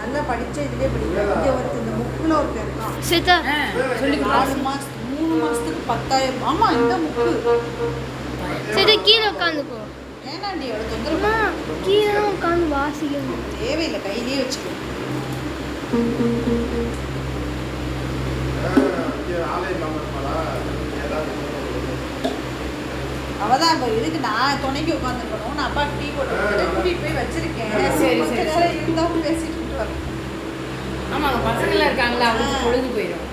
நல்லா படிச்ச இதுலயே படிக்கிறேன். இங்க ஒருத்தர் இந்த முக்குல ஒருத்தர் இருக்கான். சேதா சொல்லி 4 மாசம் 3 மாசத்துக்கு 10,000. ஆமா இந்த முக்கு. சேதா கீழ உட்காந்துக்கோ. ஏனாண்டி அவளை தொந்தரவு கீழ உட்காந்து வாசிக்கணும். தேவையில்லை, கையிலேயே வச்சுக்கோ. அவதான் இப்போ இதுக்கு நான் துணைக்கு உட்காந்துருக்கணும். நான் அப்பா டீ போட்டு கூட்டிகிட்டு போய் வச்சிருக்கேன். சரி கொஞ்ச நேரம் இருந்தாலும் பேசிட்டு வரேன். ஆமாங்க, பசங்களாம் இருக்காங்களா, அவங்களுக்கு பொழுது போயிடும்.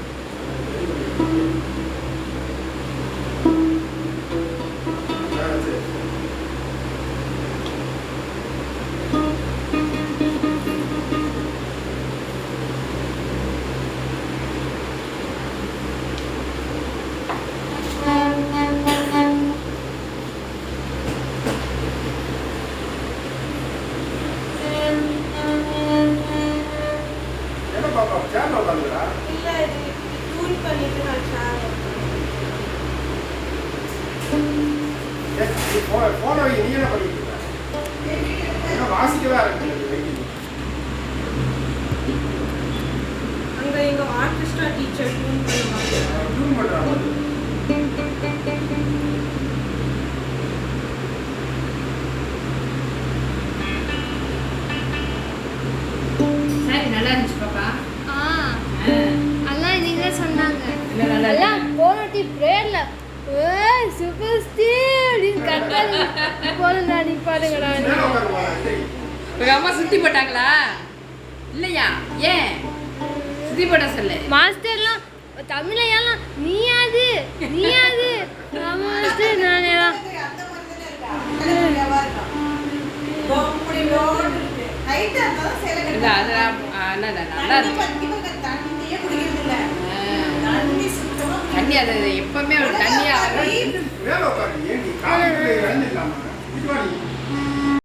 அங்க எங்க ஆர்கெஸ்ட்ரா டீச்சர் டியூன் பண்ணுவாங்க. சரி, நல்லா இருந்துச்சு பாப்பா. அதான் நீங்க சொன்னாங்க. இல்ல, நல்லா எல்லாம் இருக்கு. போனட்டி பிரேயர்ல சூப்பர் ஸ்டீல் கட்டாது போனா நீ பாருங்கடா. உங்க அம்மா சுத்தி போட்டாங்களா இல்லையா? ஏன் சுத்தி போட்ட சொல்லு. மாஸ்டர்லாம் தமிழையெல்லாம் நீயாது மாஸ்டர் நானேலாம் அந்த மாதிரி தானே இருக்கா. ஹைட்டா இருந்தாலும் சேலை இல்ல, கட்டலாம். அதெல்லாம் நல்லா இருக்கு. தண்ணியே குடிக்கிறது இல்ல. தண்ணி சுத்தமா தண்ணி அது எப்பவுமே ஒரு தண்ணியா குடிக்கிறது. வேலை உட்காரு. ஏன் நீ காலையில இறந்துடலாமா?